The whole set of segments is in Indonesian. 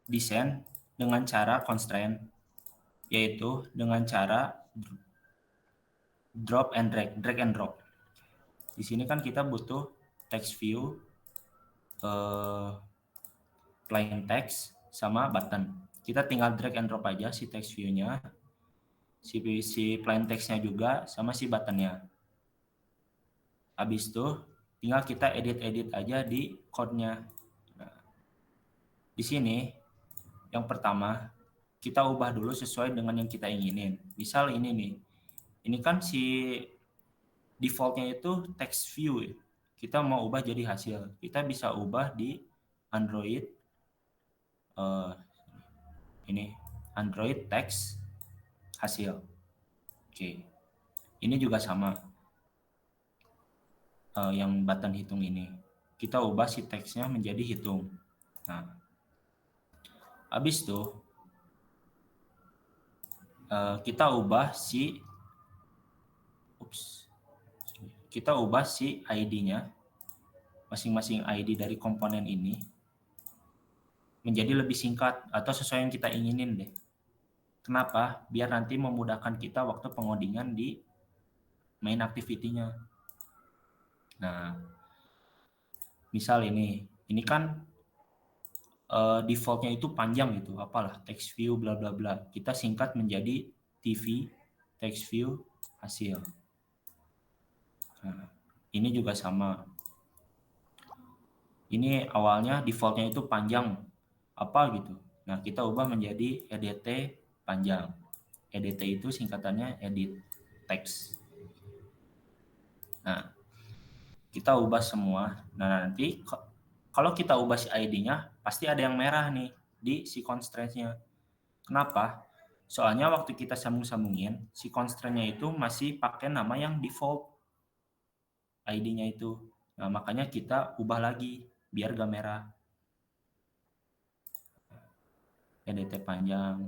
desain dengan cara constraint, yaitu dengan cara drag and drop. Di sini kan kita butuh text view, plain text, sama button. Kita tinggal drag and drop aja si text view-nya, si plain text-nya juga, sama si button-nya. Habis itu tinggal kita edit-edit aja di code-nya. Nah, di sini yang pertama kita ubah dulu sesuai dengan yang kita inginin. Misal ini nih, ini kan si default-nya itu text view. Kita mau ubah jadi hasil. Kita bisa ubah di Android ini Android text hasil. Oke. Ini juga sama. Yang button hitung ini. Kita ubah si teksnya menjadi hitung. Nah, habis itu kita ubah si ID-nya, masing-masing ID dari komponen ini menjadi lebih singkat atau sesuai yang kita inginin deh. Kenapa? Biar nanti memudahkan kita waktu pengodingan di main activity-nya. Nah, misal ini kan default-nya itu panjang gitu, apalah text view bla bla bla. Kita singkat menjadi TV text view hasil. Nah, ini juga sama. Ini awalnya default-nya itu panjang apa gitu. Nah, kita ubah menjadi EDT panjang. EDT itu singkatannya edit text. Nah, kita ubah semua. Nah, nanti kalau kita ubah si ID-nya, pasti ada yang merah nih di si constraint-nya. Kenapa? Soalnya waktu kita sambung-sambungin, si constraint-nya itu masih pakai nama yang default ID-nya itu. Nah, makanya kita ubah lagi biar gak merah. EDT panjang.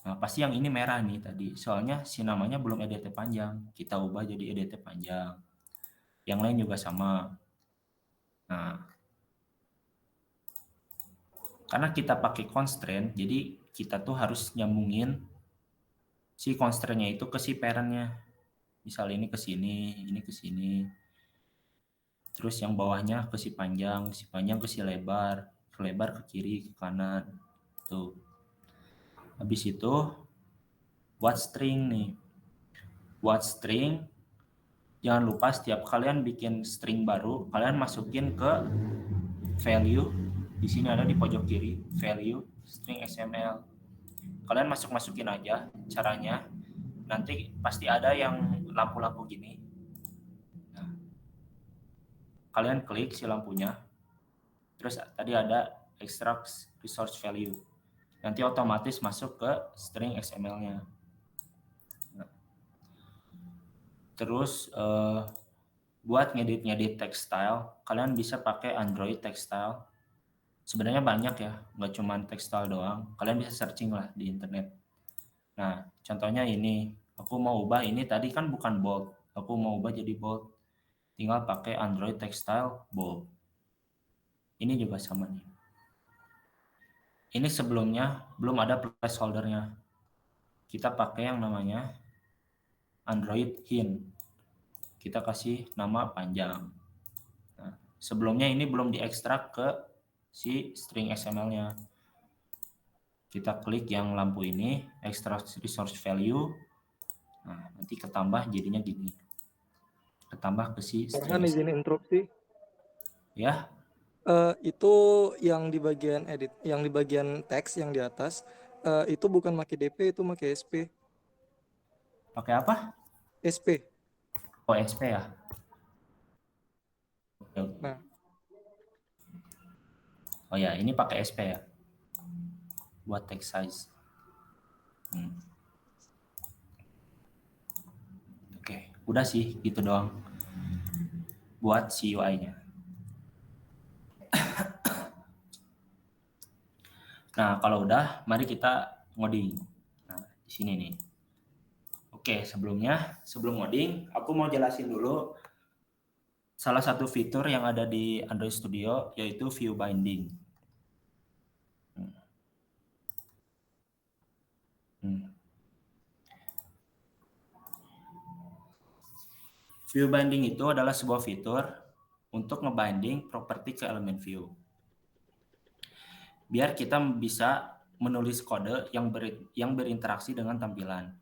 Nah, pasti yang ini merah nih tadi. Soalnya si namanya belum EDT panjang. Kita ubah jadi EDT panjang. Yang lain juga sama. Nah, karena kita pakai constraint, jadi kita tuh harus nyambungin si constraint-nya itu ke si parent-nya. Misal ini ke sini, ini ke sini. Terus yang bawahnya ke si panjang ke si lebar ke kiri, ke kanan. Tuh. Habis itu buat string nih. Buat string, jangan lupa setiap kalian bikin string baru, kalian masukin ke value. Di sini ada di pojok kiri, value string XML. Kalian masukin aja caranya. Nanti pasti ada yang lampu-lampu gini. Nah, kalian klik si lampunya. Terus tadi ada extract resource value. Nanti otomatis masuk ke string XML-nya. Nah, terus buat ngedit text style, kalian bisa pakai Android text style. Sebenarnya banyak ya, nggak cuma text style doang. Kalian bisa searching lah di internet. Nah, contohnya ini, aku mau ubah ini tadi kan bukan bold, aku mau ubah jadi bold. Tinggal pakai Android text style bold. Ini juga sama nih. Ini sebelumnya belum ada placeholder-nya. Kita pakai yang namanya Android hint. Kita kasih nama panjang. Nah, sebelumnya ini belum diekstrak ke si string XML-nya. Kita klik yang lampu ini, extract resource value. Nah, nanti ketambah jadinya gini. Ketambah ke si string Farhan izin interupsi. Ya. Itu yang di bagian edit, yang di bagian teks yang di atas, itu bukan pakai DP, itu pakai SP. Pakai apa? SP. Oh, XP ya. Oke. Nah, Oh ya, ini pakai SP ya. Buat text size. Oke, udah sih gitu doang. Buat si UI-nya. Nah, kalau udah, mari kita ngoding. Nah, di sini nih. Oke, sebelum ngoding, aku mau jelasin dulu salah satu fitur yang ada di Android Studio, yaitu view binding. View binding itu adalah sebuah fitur untuk ngebinding properti ke elemen view. Biar kita bisa menulis kode yang berinteraksi dengan tampilan.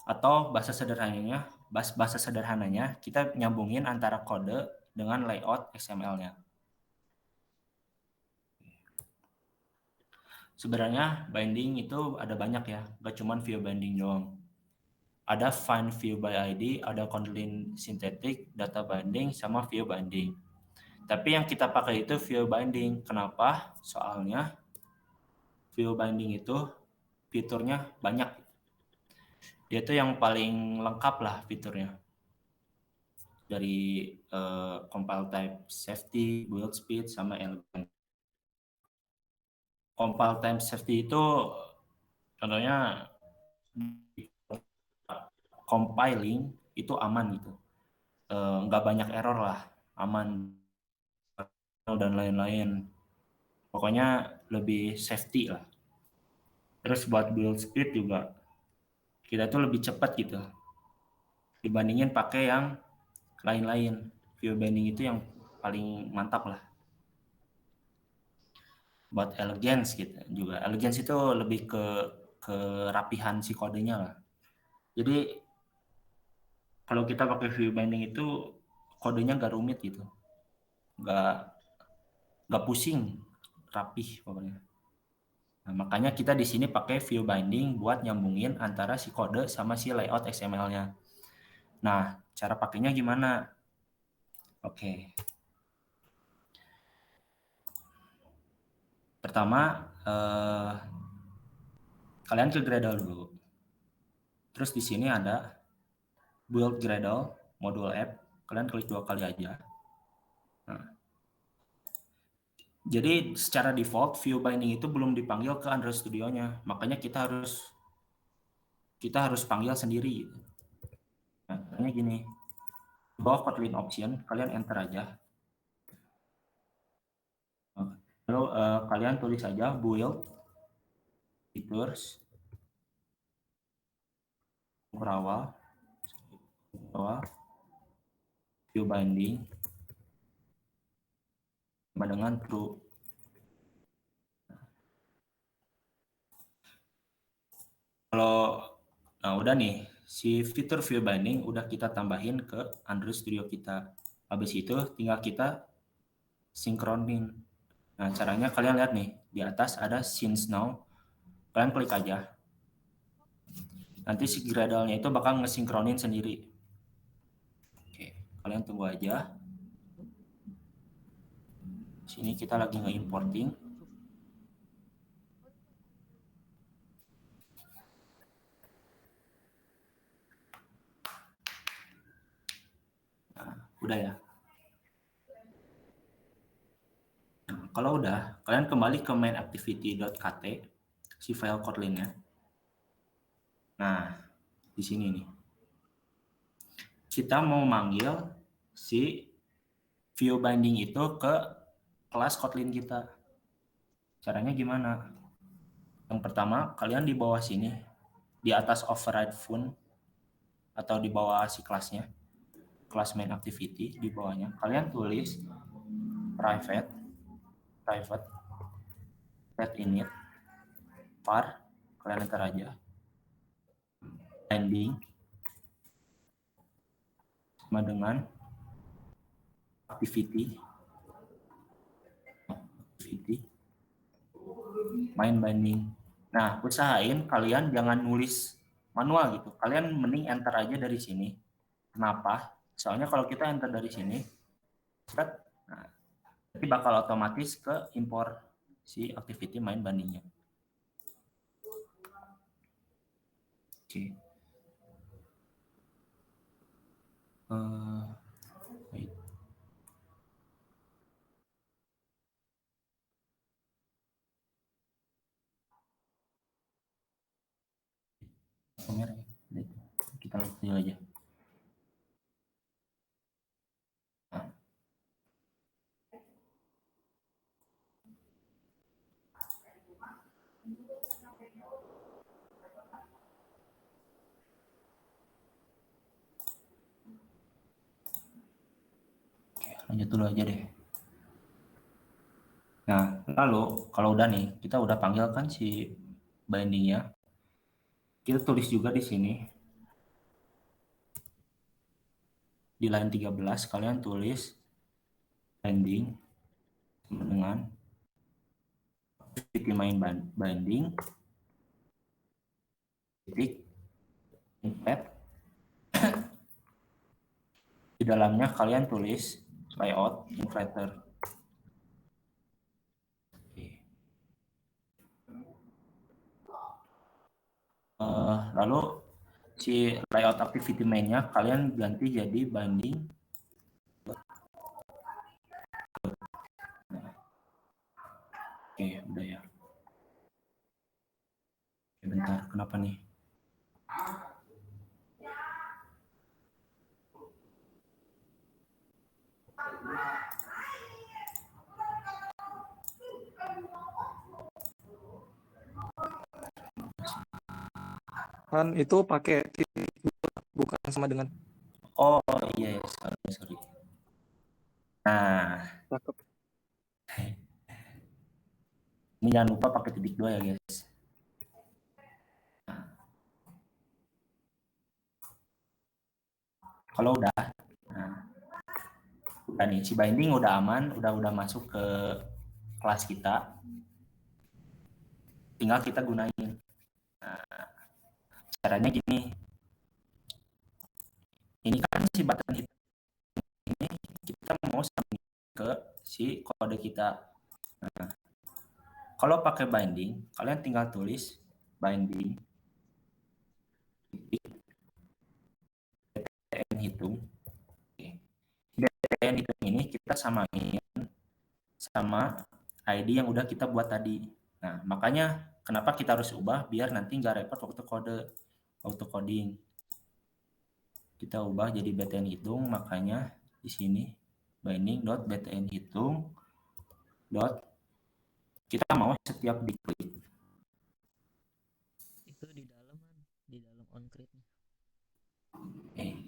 Atau bahasa sederhananya kita nyambungin antara kode dengan layout XML-nya. Sebenarnya binding itu ada banyak ya, gak cuma view binding doang. Ada find view by ID, ada Kotlin synthetic, data binding, sama view binding. Tapi yang kita pakai itu view binding. Kenapa? Soalnya view binding itu fiturnya banyak. Dia tuh yang paling lengkap lah fiturnya. Dari compile type safety, build speed, sama elegant. Compile time safety itu contohnya compiling itu aman gitu, nggak banyak error lah, aman dan lain-lain. Pokoknya lebih safety lah. Terus buat build speed juga kita tuh lebih cepat gitu dibandingin pakai yang lain-lain. View binding itu yang paling mantap lah. Buat elegance gitu juga. Elegance itu lebih ke kerapihan si kodenya lah. Jadi kalau kita pakai view binding itu kodenya gak rumit gitu, gak pusing, rapih pokoknya. Nah, makanya kita di sini pakai view binding buat nyambungin antara si kode sama si layout XML-nya. Nah, cara pakainya gimana? Oke. Pertama, kalian ke Gradle dulu. Terus di sini ada build Gradle module app. Kalian klik 2 kali aja. Nah, jadi secara default view binding itu belum dipanggil ke Android Studio-nya. Makanya kita harus panggil sendiri. Nah, caranya gini. Di bawah Kotlin option, kalian enter aja. Lalu kalian tulis saja build features berawal view binding sama dengan true. Nah udah nih, si fitur view binding udah kita tambahin ke Android Studio kita. Habis itu tinggal kita sinkronin. Nah caranya kalian lihat nih, di atas ada since now. Kalian klik aja. Nanti si Gradle-nya itu bakal ngesinkronin sendiri. Oke, kalian tunggu aja. Sini kita lagi nge-importing. Nah, udah ya. Nah, kalau udah, kalian kembali ke mainActivity.kt, si file Kotlin-nya. Nah, di sini nih. Kita mau manggil si view binding itu ke kelas Kotlin kita. Caranya gimana? Yang pertama, kalian di bawah sini, di atas override fun, atau di bawah si kelasnya, kelas main activity, di bawahnya, kalian tulis private get init var, kalian enter aja, binding sama dengan activity main binding. Nah, usahain kalian jangan nulis manual gitu. Kalian mending enter aja dari sini. Kenapa? Soalnya kalau kita enter dari sini, nah, jadi bakal otomatis ke import si activity main bandingnya. Oke. Wait. Kita lihat aja. Nah. Lanjut dulu aja deh. Nah, lalu kalau udah nih, kita udah panggil kan si bindingnya. Kita tulis juga di sini. Di line 13 kalian tulis binding dengan main binding titik impact. Di dalamnya kalian tulis layout inflator. Lalu si layout activity main-nya kalian ganti jadi binding. Oke, udah ya. Oke, bentar, kenapa nih? Kan itu pakai titik bukan sama dengan. Oh iya, sorry. Nah, Cakep. ini jangan lupa pakai titik 2 ya guys. Kalau udah, udah nih, si binding udah aman, udah masuk ke kelas kita. Tinggal kita gunain. Nah, caranya gini. Ini kan si button ini kita mau submit ke si kode kita. Nah, kalau pakai binding, kalian tinggal tulis binding BTN hitung. BTN hitung ini kita samain sama ID yang udah kita buat tadi. Nah, makanya kenapa kita harus ubah biar nanti nggak repot waktu auto coding. Kita ubah jadi BTN hitung, makanya di sini binding.btn hitung kita mau setiap diklik itu di dalam onCreate-nya.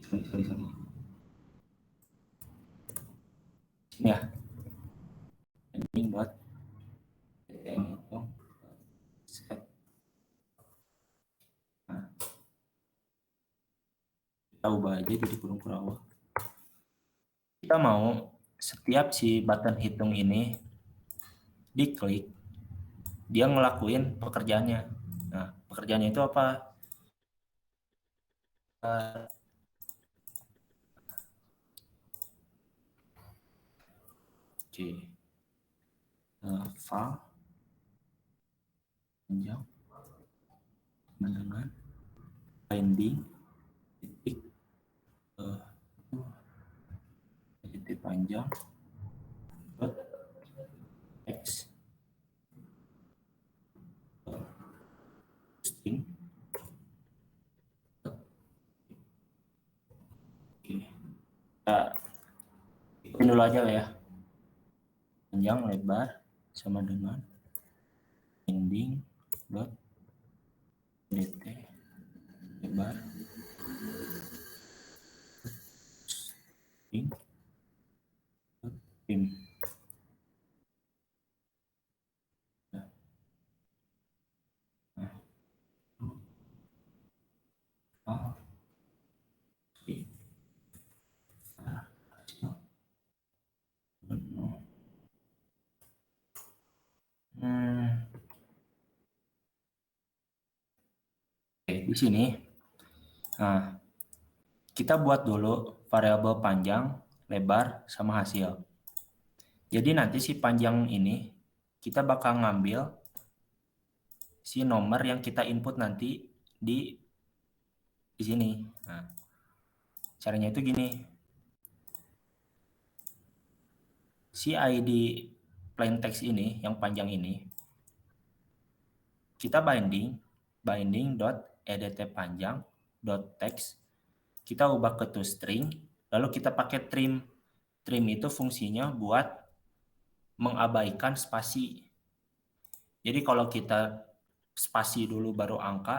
Sorry. Sini ya. Binding.btn hitung set. Nah, kita ubah aja jadi kurung kurawah. Kita mau setiap si button hitung ini diklik, dia ngelakuin pekerjaannya. Nah, pekerjaannya itu apa? File panjang dengan binding titik panjang x string. Kita ikutin dulu aja lah ya. Panjang lebar sama dengan binding dot dt lebar string tim. Di sini, nah, kita buat dulu variabel panjang, lebar, sama hasil. Jadi nanti si panjang ini kita bakal ngambil si nomor yang kita input nanti di sini. Nah, caranya itu gini. Si ID plain text ini yang panjang ini kita binding dot edt panjang dot text, kita ubah ke toString, lalu kita pakai trim. Trim itu fungsinya buat mengabaikan spasi. Jadi kalau kita spasi dulu baru angka,